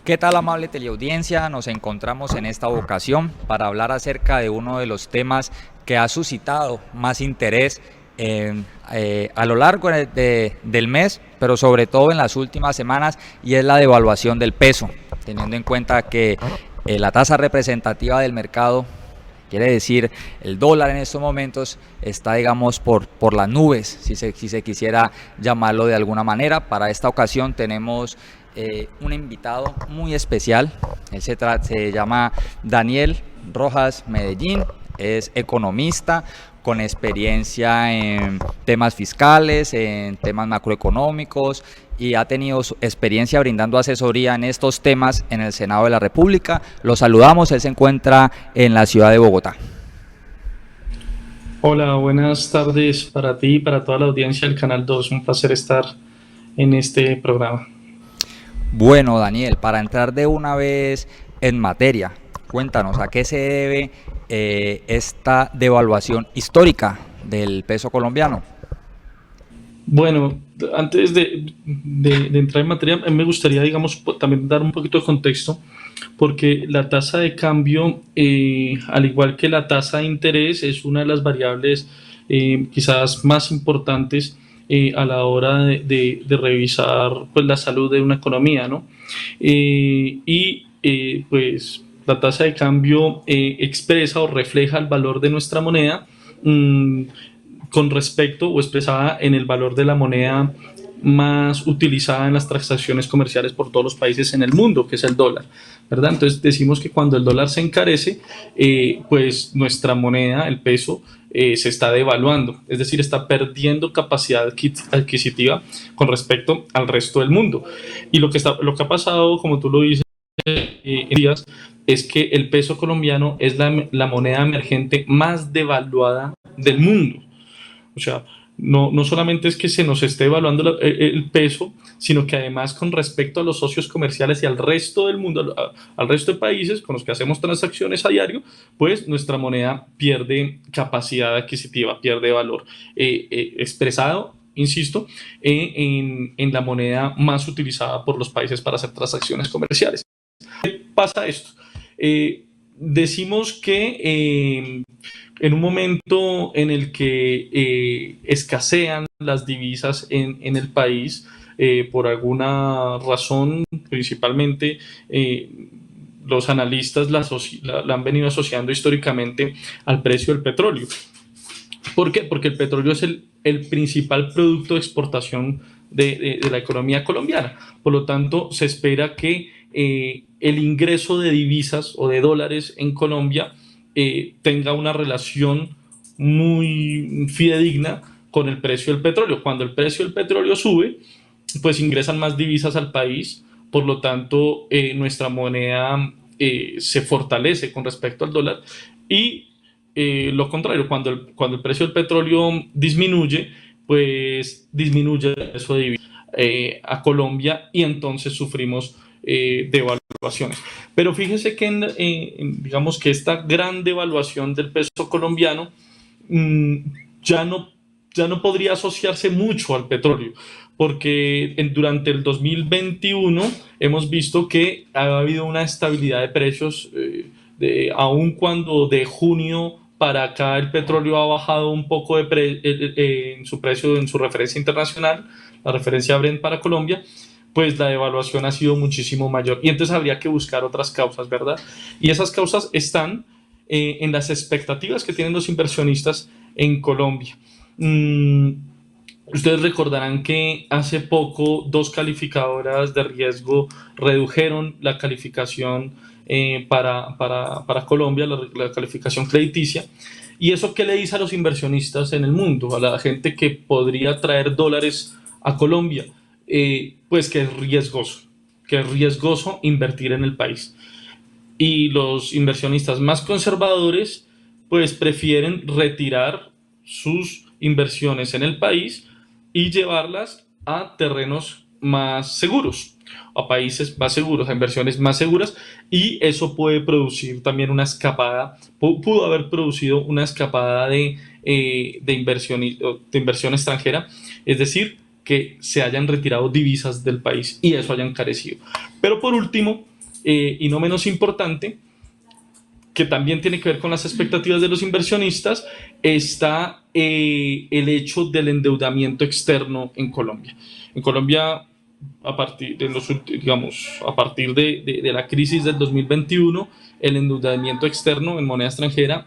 ¿Qué tal, amable teleaudiencia? Nos encontramos en esta ocasión para hablar acerca de uno de los temas que ha suscitado más interés a lo largo del mes, pero sobre todo en las últimas semanas, y es la devaluación del peso, teniendo en cuenta que la tasa representativa del mercado, quiere decir el dólar en estos momentos, está, digamos, por las nubes, si se quisiera llamarlo de alguna manera. Para esta ocasión tenemos un invitado muy especial. Se llama Daniel Rojas Medellín, es economista con experiencia en temas fiscales, en temas macroeconómicos, y ha tenido su experiencia brindando asesoría en estos temas en el Senado de la República. Lo saludamos, él se encuentra en la ciudad de Bogotá. Hola, buenas tardes para ti y para toda la audiencia del Canal 2. Un placer estar en este programa. Bueno, Daniel, para entrar de una vez en materia, cuéntanos a qué se debe esta devaluación histórica del peso colombiano. Bueno, antes de entrar en materia, a mí me gustaría, digamos, también dar un poquito de contexto, porque la tasa de cambio, al igual que la tasa de interés, es una de las variables quizás más importantes a la hora de revisar pues, la salud de una economía, ¿no? Pues la tasa de cambio expresa o refleja el valor de nuestra moneda. Con respecto o expresada en el valor de la moneda más utilizada en las transacciones comerciales por todos los países en el mundo, que es el dólar, ¿verdad? Entonces decimos que cuando el dólar se encarece, pues nuestra moneda, el peso, se está devaluando, es decir, está perdiendo capacidad adquisitiva con respecto al resto del mundo. Y lo que ha pasado, como tú lo dices, días, es que el peso colombiano es la moneda emergente más devaluada del mundo. O sea, no solamente es que se nos esté evaluando el peso, sino que además con respecto a los socios comerciales y al resto del mundo, al resto de países con los que hacemos transacciones a diario, pues nuestra moneda pierde capacidad adquisitiva, pierde valor expresado, insisto, en la moneda más utilizada por los países para hacer transacciones comerciales. ¿Qué pasa esto? Decimos que en un momento en el que escasean las divisas en el país, por alguna razón, principalmente los analistas la han venido asociando históricamente al precio del petróleo. ¿Por qué? Porque el petróleo es el principal producto de exportación de la economía colombiana. Por lo tanto, se espera que el ingreso de divisas o de dólares en Colombia tenga una relación muy fidedigna con el precio del petróleo. Cuando el precio del petróleo sube, pues ingresan más divisas al país, por lo tanto nuestra moneda se fortalece con respecto al dólar y lo contrario, cuando el precio del petróleo disminuye, pues disminuye eso de divisas a Colombia y entonces sufrimos devaluaciones. Pero fíjese que digamos que esta gran devaluación del peso colombiano mmm, ya no ya no podría asociarse mucho al petróleo, porque durante el 2021 hemos visto que ha habido una estabilidad de precios, aun cuando de junio para acá el petróleo ha bajado un poco en su precio, en su referencia internacional, la referencia Brent para Colombia, pues la devaluación ha sido muchísimo mayor. Y entonces habría que buscar otras causas, ¿verdad? Y esas causas están en las expectativas que tienen los inversionistas en Colombia. Ustedes recordarán que hace poco dos calificadoras de riesgo redujeron la calificación para Colombia, la calificación crediticia. ¿Y eso qué le dice a los inversionistas en el mundo, a la gente que podría traer dólares a Colombia? Pues que es riesgoso invertir en el país. Y los inversionistas más conservadores pues prefieren retirar sus inversiones en el país y llevarlas a terrenos más seguros, a países más seguros, a inversiones más seguras, y eso puede producir también una escapada, pudo haber producido una escapada de inversión extranjera, es decir, que se hayan retirado divisas del país y eso haya encarecido. Pero por último, y no menos importante, que también tiene que ver con las expectativas de los inversionistas, está el hecho del endeudamiento externo en Colombia. En Colombia, a partir de, a partir de la crisis del 2021, el endeudamiento externo en moneda extranjera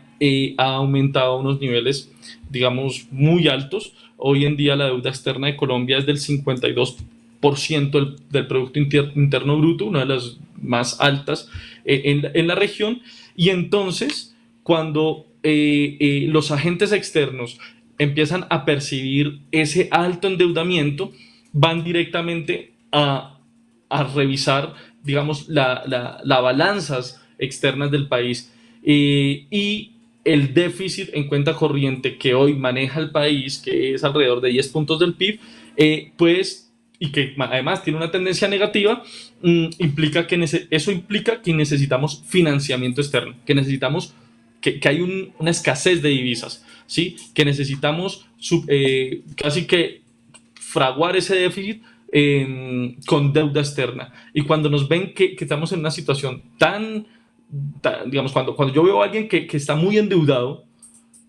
ha aumentado a unos niveles, digamos, muy altos. Hoy en día la deuda externa de Colombia es del 52% del Producto Interno Bruto, una de las más altas en la región. Y entonces, cuando los agentes externos empiezan a percibir ese alto endeudamiento, van directamente a revisar, digamos, las balanzas externas del país, y el déficit en cuenta corriente que hoy maneja el país, que es alrededor de 10 puntos del PIB, pues, y que además tiene una tendencia negativa, implica eso implica que necesitamos financiamiento externo, que necesitamos que hay una escasez de divisas, ¿sí? Que necesitamos casi que fraguar ese déficit con deuda externa. Y cuando nos ven que estamos en una situación digamos, cuando yo veo a alguien que está muy endeudado,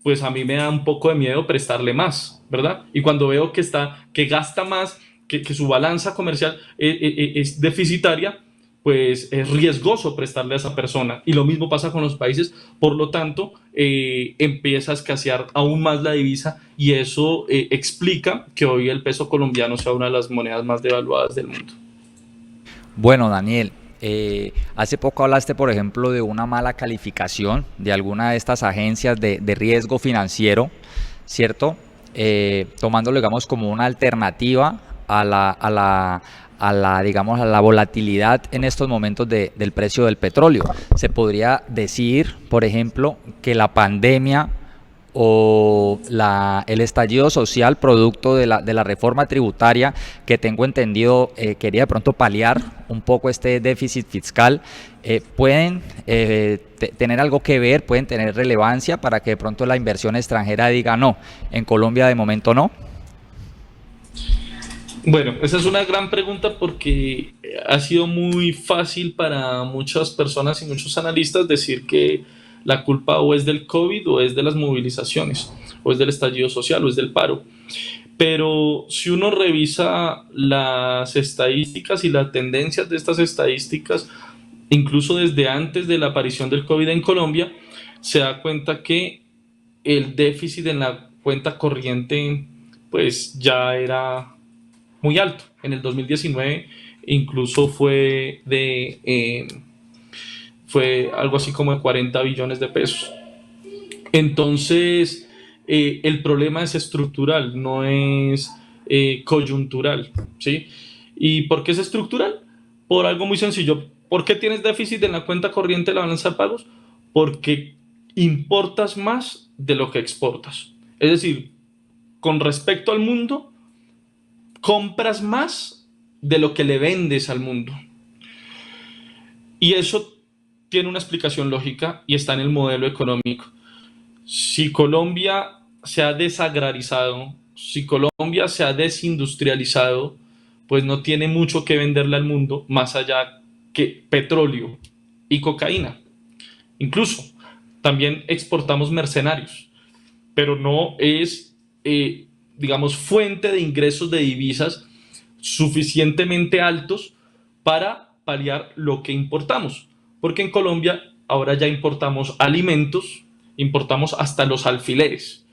pues a mí me da un poco de miedo prestarle más, ¿verdad? Y cuando veo que gasta más, que su balanza comercial es deficitaria, pues es riesgoso prestarle a esa persona. Y lo mismo pasa con los países, por lo tanto, empieza a escasear aún más la divisa, y eso explica que hoy el peso colombiano sea una de las monedas más devaluadas del mundo. Bueno, Daniel, hace poco hablaste, por ejemplo, de una mala calificación de alguna de estas agencias de riesgo financiero, ¿cierto? Tomándolo, digamos, como una alternativa digamos, a la volatilidad en estos momentos del precio del petróleo. Se podría decir, por ejemplo, que la pandemia o el estallido social producto de la reforma tributaria, que tengo entendido quería de pronto paliar un poco este déficit fiscal, pueden tener algo que ver, pueden tener relevancia para que de pronto la inversión extranjera diga no, en Colombia de momento no. Bueno, esa es una gran pregunta, porque ha sido muy fácil para muchas personas y muchos analistas decir que la culpa o es del COVID, o es de las movilizaciones, o es del estallido social, o es del paro. Pero si uno revisa las estadísticas y las tendencias de estas estadísticas, incluso desde antes de la aparición del COVID en Colombia, se da cuenta que el déficit en la cuenta corriente pues ya era muy alto. En el 2019 incluso fue algo así como de 40 billones de pesos. Entonces, el problema es estructural, no es coyuntural, ¿sí? ¿Y por qué es estructural? Por algo muy sencillo. ¿Por qué tienes déficit en la cuenta corriente de la balanza de pagos? Porque importas más de lo que exportas. Es decir, con respecto al mundo, compras más de lo que le vendes al mundo. Y eso tiene una explicación lógica y está en el modelo económico. Si Colombia se ha desagrarizado, si Colombia se ha desindustrializado, pues no tiene mucho que venderle al mundo más allá que petróleo y cocaína. Incluso también exportamos mercenarios, pero no es, digamos, fuente de ingresos de divisas suficientemente altos para paliar lo que importamos. Porque en Colombia ahora ya importamos alimentos, importamos hasta los alfileres,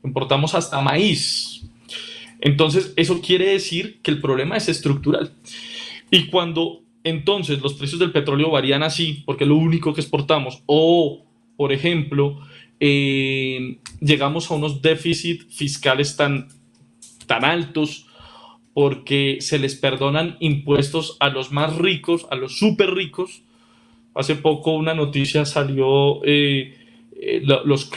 importamos hasta maíz. Entonces, eso quiere decir que el problema es estructural. Y cuando entonces los precios del petróleo varían así, porque es lo único que exportamos, o, por ejemplo, llegamos a unos déficits fiscales tan altos porque se les perdonan impuestos a los más ricos, a los súper ricos. Hace poco una noticia salió, los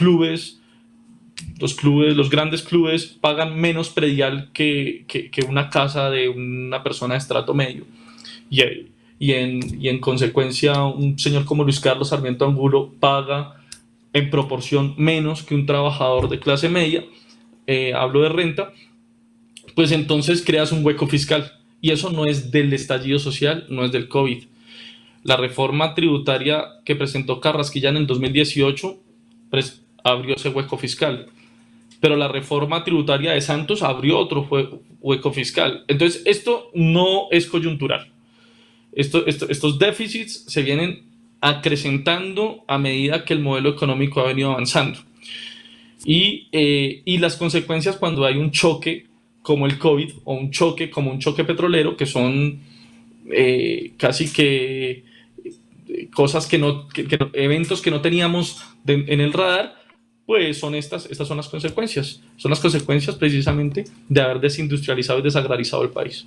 grandes clubes pagan menos predial que una casa de una persona de estrato medio. Y en consecuencia, un señor como Luis Carlos Sarmiento Angulo paga en proporción menos que un trabajador de clase media. Hablo de renta. Pues entonces creas un hueco fiscal. Y eso no es del estallido social, no es del COVID. La reforma tributaria que presentó Carrasquilla en el 2018 abrió ese hueco fiscal, pero la reforma tributaria de Santos abrió otro hueco fiscal. Entonces, esto no es coyuntural. Estos déficits se vienen acrecentando a medida que el modelo económico ha venido avanzando. Y las consecuencias cuando hay un choque como el COVID o un choque como un choque petrolero, que son casi que cosas eventos que no teníamos en el radar, pues estas son las consecuencias. Son las consecuencias precisamente de haber desindustrializado y desagrarizado el país.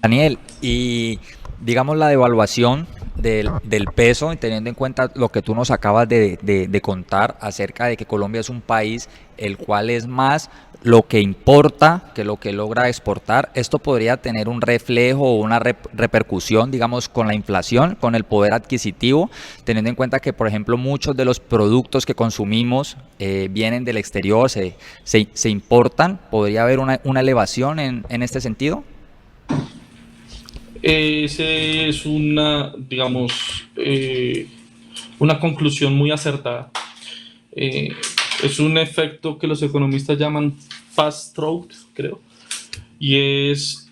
Daniel, y digamos la devaluación del peso, teniendo en cuenta lo que tú nos acabas de contar acerca de que Colombia es un país el cual es más lo que importa que lo que logra exportar, esto podría tener un reflejo o una repercusión, digamos, con la inflación, con el poder adquisitivo, teniendo en cuenta que, por ejemplo, muchos de los productos que consumimos vienen del exterior, se importan, ¿podría haber una elevación en este sentido? Ese es digamos, una conclusión muy acertada. Eh, es un efecto que los economistas llaman pass-through, creo, y es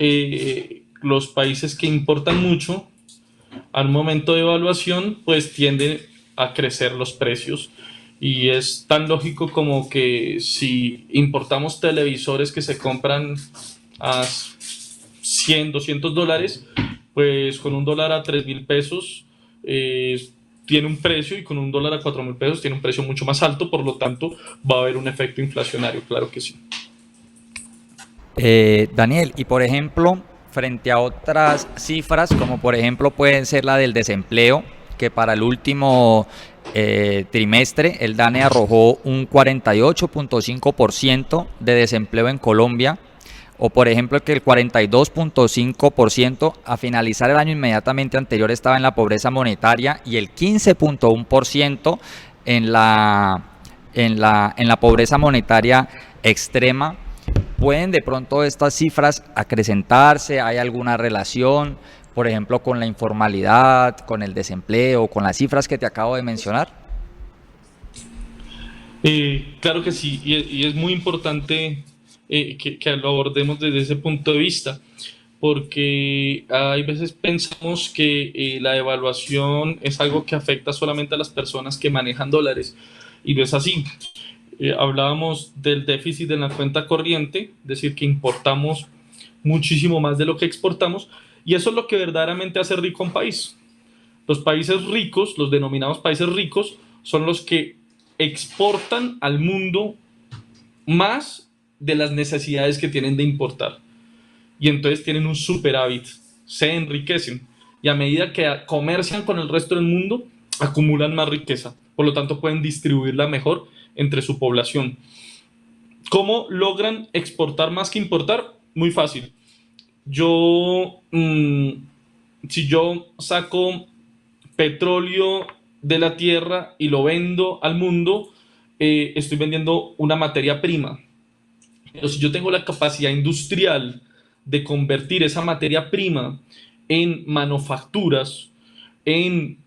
los países que importan mucho, al momento de evaluación, pues tienden a crecer los precios. Y es tan lógico como que si importamos televisores que se compran a 100, $200, pues con $1 a 3.000 pesos tiene un precio, y con $1 a 4.000 pesos tiene un precio mucho más alto, por lo tanto va a haber un efecto inflacionario, claro que sí. Daniel, y por ejemplo, frente a otras cifras, como por ejemplo pueden ser la del desempleo, que para el último trimestre el DANE arrojó un 48.5% de desempleo en Colombia, o por ejemplo que el 42.5% a finalizar el año inmediatamente anterior estaba en la pobreza monetaria y el 15.1% en la pobreza monetaria extrema. ¿Pueden de pronto estas cifras acrecentarse? ¿Hay alguna relación, por ejemplo, con la informalidad, con el desempleo, con las cifras que te acabo de mencionar? Claro que sí, y es muy importante que lo abordemos desde ese punto de vista, porque hay veces pensamos que la devaluación es algo que afecta solamente a las personas que manejan dólares, y no es así. Hablábamos del déficit en la cuenta corriente, es decir, que importamos muchísimo más de lo que exportamos, y eso es lo que verdaderamente hace rico a un país. Los países ricos, los denominados países ricos, son los que exportan al mundo más de las necesidades que tienen de importar. Y entonces tienen un superávit, se enriquecen. Y a medida que comercian con el resto del mundo, acumulan más riqueza. Por lo tanto, pueden distribuirla mejor entre su población. ¿Cómo logran exportar más que importar? Muy fácil. Yo, si yo saco petróleo de la tierra y lo vendo al mundo, estoy vendiendo una materia prima. Pero si yo tengo la capacidad industrial de convertir esa materia prima en manufacturas, en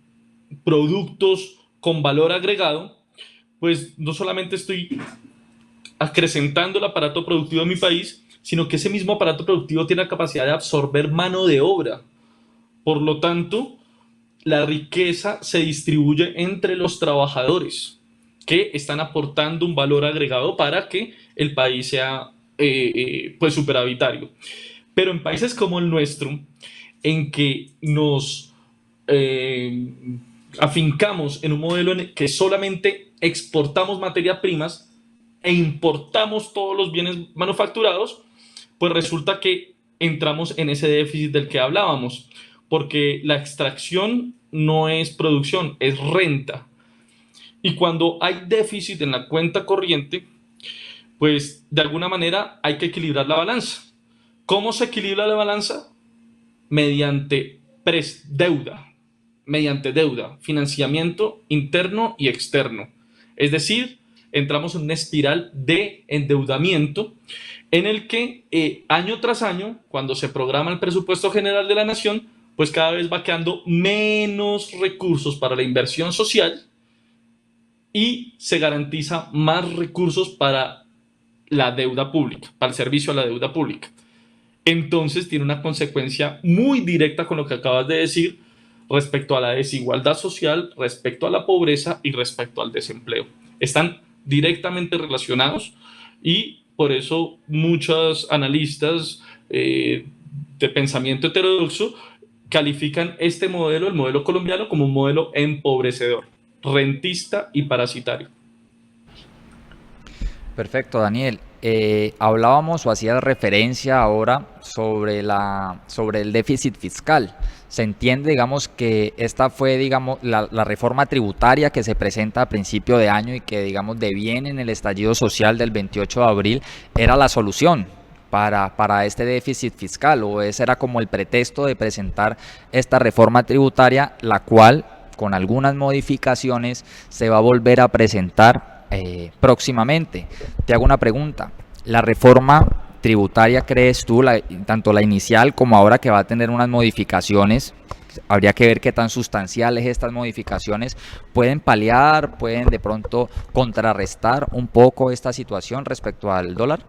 productos con valor agregado, pues no solamente estoy acrecentando el aparato productivo de mi país, sino que ese mismo aparato productivo tiene la capacidad de absorber mano de obra. Por lo tanto, la riqueza se distribuye entre los trabajadores que están aportando un valor agregado para que el país sea pues superavitario. Pero en países como el nuestro, en que nos eh, afincamos en un modelo en el que solamente exportamos materias primas e importamos todos los bienes manufacturados, pues resulta que entramos en ese déficit del que hablábamos, porque la extracción no es producción, es renta. Y cuando hay déficit en la cuenta corriente, pues de alguna manera hay que equilibrar la balanza. ¿Cómo se equilibra la balanza? Mediante deuda, mediante deuda, financiamiento interno y externo. Es decir, entramos en una espiral de endeudamiento en el que año tras año, cuando se programa el presupuesto general de la nación, pues cada vez va quedando menos recursos para la inversión social y se garantiza más recursos para la deuda pública, para el servicio a la deuda pública. Entonces tiene una consecuencia muy directa con lo que acabas de decir respecto a la desigualdad social, respecto a la pobreza y respecto al desempleo. Están directamente relacionados y por eso muchos analistas de pensamiento heterodoxo califican este modelo, el modelo colombiano, como un modelo empobrecedor, rentista y parasitario. Perfecto, Daniel. Hablábamos o hacías referencia ahora sobre el déficit fiscal. Se entiende, digamos, que esta fue, digamos, la reforma tributaria que se presenta a principio de año y que, digamos, deviene en el estallido social del 28 de abril, era la solución para este déficit fiscal, o ese era como el pretexto de presentar esta reforma tributaria, la cual, con algunas modificaciones, se va a volver a presentar próximamente. Te hago una pregunta. ¿La reforma tributaria, crees tú, tanto la inicial como ahora que va a tener unas modificaciones, habría que ver qué tan sustanciales estas modificaciones, pueden paliar, pueden de pronto contrarrestar un poco esta situación respecto al dólar?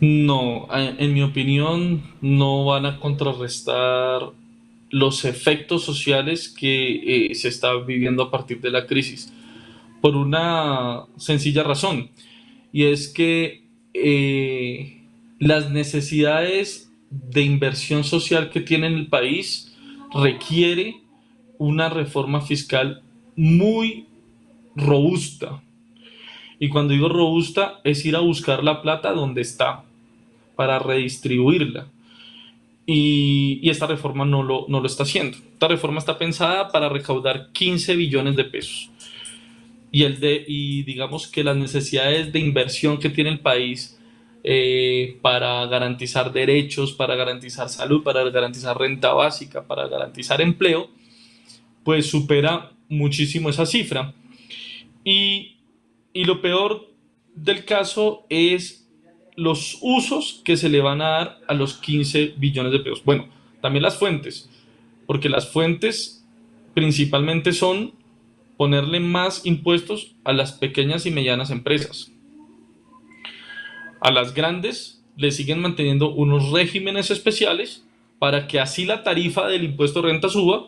No, en mi opinión, no van a contrarrestar los efectos sociales que se está viviendo a partir de la crisis, por una sencilla razón, y es que las necesidades de inversión social que tiene el país requiere una reforma fiscal muy robusta. Y cuando digo robusta, es ir a buscar la plata donde está para redistribuirla. Y esta reforma no lo está haciendo. Esta reforma está pensada para recaudar 15 billones de pesos. Y digamos que las necesidades de inversión que tiene el país para garantizar derechos, para garantizar salud, para garantizar renta básica, para garantizar empleo, pues supera muchísimo esa cifra. Y, y lo peor del caso es los usos que se le van a dar a los 15 billones de pesos. Bueno, también las fuentes, porque las fuentes principalmente son ponerle más impuestos a las pequeñas y medianas empresas. A las grandes le siguen manteniendo unos regímenes especiales para que así la tarifa del impuesto de renta suba.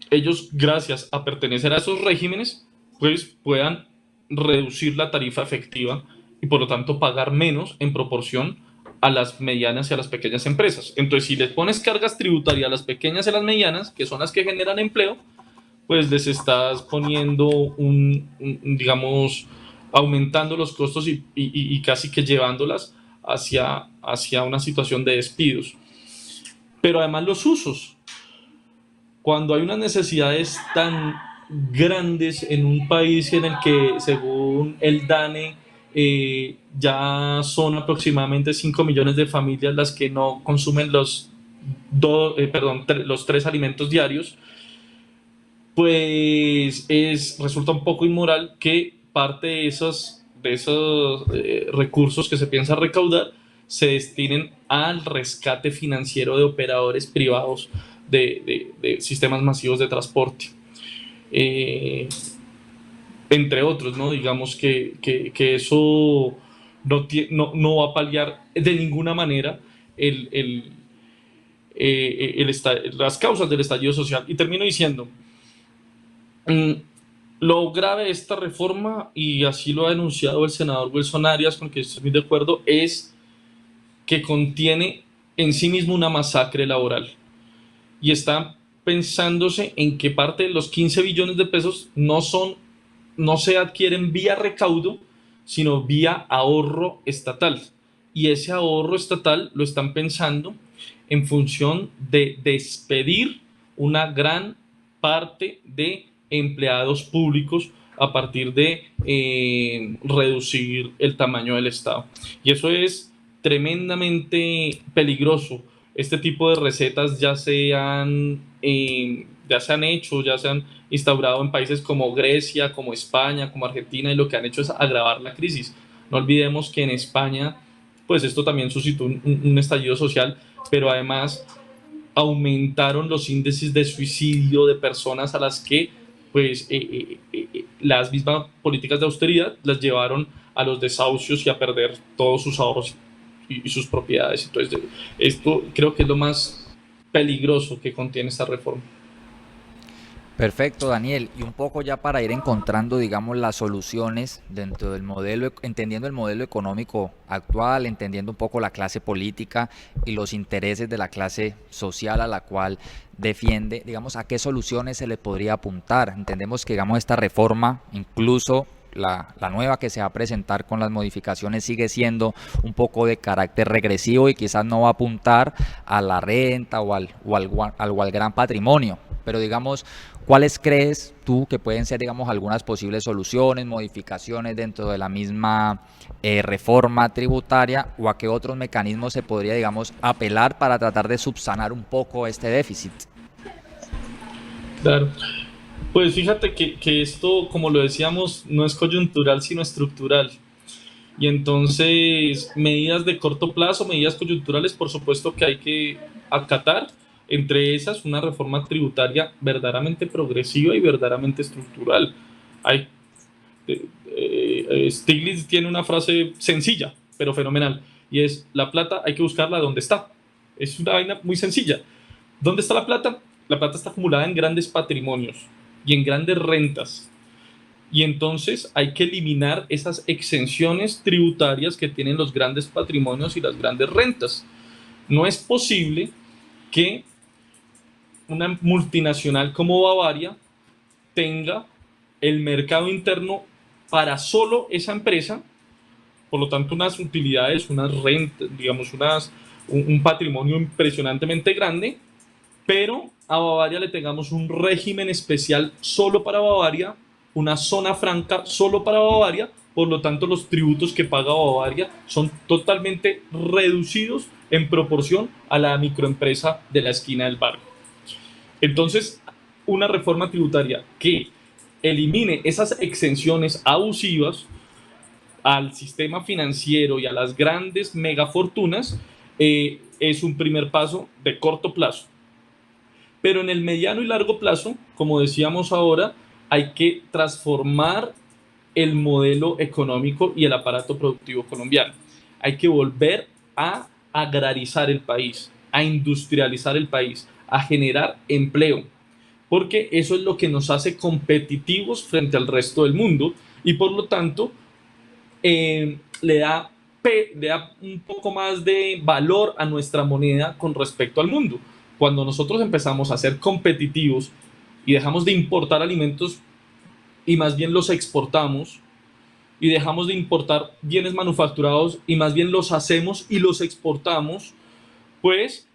Ellos, gracias a pertenecer a esos regímenes, pues puedan reducir la tarifa efectiva y por lo tanto pagar menos en proporción a las medianas y a las pequeñas empresas. Entonces, si les pones cargas tributarias a las pequeñas y a las medianas, que son las que generan empleo, pues les estás poniendo digamos, aumentando los costos y casi que llevándolas hacia una situación de despidos. Pero además los usos. Cuando hay unas necesidades tan grandes en un país en el que, según el DANE, ya son aproximadamente 5 millones de familias las que no consumen los 3 alimentos diarios, pues resulta un poco inmoral que parte de esos recursos que se piensa recaudar se destinen al rescate financiero de operadores privados de sistemas masivos de transporte. Eh, Entre otros, ¿no? Digamos que eso no va a paliar de ninguna manera el, el, las causas del estallido social. Y termino diciendo, mm, lo grave de esta reforma, y así lo ha denunciado el senador Wilson Arias, con quien estoy muy de acuerdo, es que contiene en sí mismo una masacre laboral. Y está pensándose en que parte de los 15 billones de pesos no se adquieren vía recaudo, sino vía ahorro estatal. Y ese ahorro estatal lo están pensando en función de despedir una gran parte de empleados públicos a partir de reducir el tamaño del Estado. Y eso es tremendamente peligroso. Este tipo de recetas ya se han hecho, ya se han instaurado en países como Grecia, como España, como Argentina, y lo que han hecho es agravar la crisis. No olvidemos que en España, pues esto también suscitó un estallido social, pero además aumentaron los índices de suicidio de personas a las que pues las mismas políticas de austeridad las llevaron a los desahucios y a perder todos sus ahorros y sus propiedades. Entonces, esto creo que es lo más peligroso que contiene esta reforma. Perfecto, Daniel. Y un poco ya para ir encontrando, digamos, las soluciones dentro del modelo, entendiendo el modelo económico actual, entendiendo un poco la clase política y los intereses de la clase social a la cual defiende, digamos, a qué soluciones se le podría apuntar. Entendemos que, digamos, esta reforma, incluso la nueva que se va a presentar con las modificaciones, sigue siendo un poco de carácter regresivo y quizás no va a apuntar a la renta o al gran patrimonio. Pero digamos, ¿cuáles crees tú que pueden ser, digamos, algunas posibles soluciones, modificaciones dentro de la misma reforma tributaria, o a qué otros mecanismos se podría, digamos, apelar para tratar de subsanar un poco este déficit? Claro. Pues fíjate que esto, como lo decíamos, no es coyuntural, sino estructural. Y entonces, medidas de corto plazo, medidas coyunturales, por supuesto que hay que acatar. Entre esas, una reforma tributaria verdaderamente progresiva y verdaderamente estructural. Hay, Stiglitz tiene una frase sencilla, pero fenomenal, y es: la plata hay que buscarla donde está. Es una vaina muy sencilla. ¿Dónde está la plata? La plata está acumulada en grandes patrimonios y en grandes rentas. Y entonces hay que eliminar esas exenciones tributarias que tienen los grandes patrimonios y las grandes rentas. No es posible que una multinacional como Bavaria tenga el mercado interno para solo esa empresa, por lo tanto unas utilidades, unas rentas, digamos, un patrimonio impresionantemente grande, pero a Bavaria le tengamos un régimen especial solo para Bavaria, una zona franca solo para Bavaria, por lo tanto los tributos que paga Bavaria son totalmente reducidos en proporción a la microempresa de la esquina del barrio. Entonces, una reforma tributaria que elimine esas exenciones abusivas al sistema financiero y a las grandes megafortunas es un primer paso de corto plazo. Pero en el mediano y largo plazo, como decíamos ahora, hay que transformar el modelo económico y el aparato productivo colombiano. Hay que volver a agrarizar el país, a industrializar el país, a generar empleo, porque eso es lo que nos hace competitivos frente al resto del mundo y por lo tanto le da un poco más de valor a nuestra moneda con respecto al mundo. Cuando nosotros empezamos a ser competitivos y dejamos de importar alimentos y más bien los exportamos, y dejamos de importar bienes manufacturados y más bien los hacemos y los exportamos, pues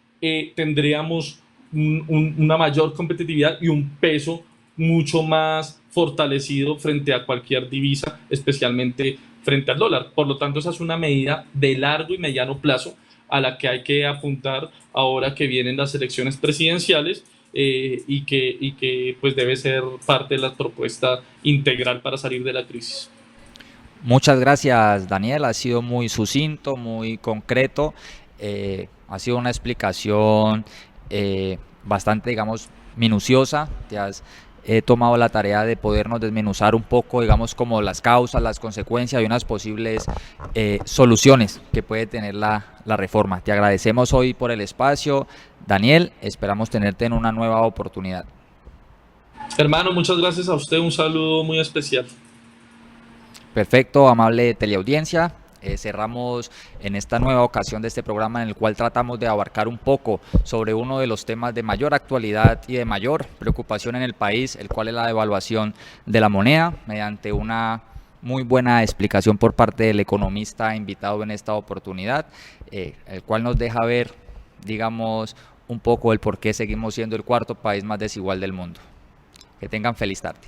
tendríamos una mayor competitividad y un peso mucho más fortalecido frente a cualquier divisa, especialmente frente al dólar. Por lo tanto, esa es una medida de largo y mediano plazo a la que hay que apuntar ahora que vienen las elecciones presidenciales, y que pues debe ser parte de la propuesta integral para salir de la crisis. Muchas gracias, Daniel. Ha sido muy sucinto, muy concreto. Ha sido una explicación bastante, digamos, minuciosa. Te has tomado la tarea de podernos desmenuzar un poco, digamos, como las causas, las consecuencias y unas posibles soluciones que puede tener la reforma. Te agradecemos hoy por el espacio, Daniel. Esperamos tenerte en una nueva oportunidad. Hermano, muchas gracias a usted. Un saludo muy especial. Perfecto, amable teleaudiencia. Cerramos en esta nueva ocasión de este programa en el cual tratamos de abarcar un poco sobre uno de los temas de mayor actualidad y de mayor preocupación en el país, el cual es la devaluación de la moneda, mediante una muy buena explicación por parte del economista invitado en esta oportunidad, el cual nos deja ver, digamos, un poco el por qué seguimos siendo el cuarto país más desigual del mundo. Que tengan feliz tarde.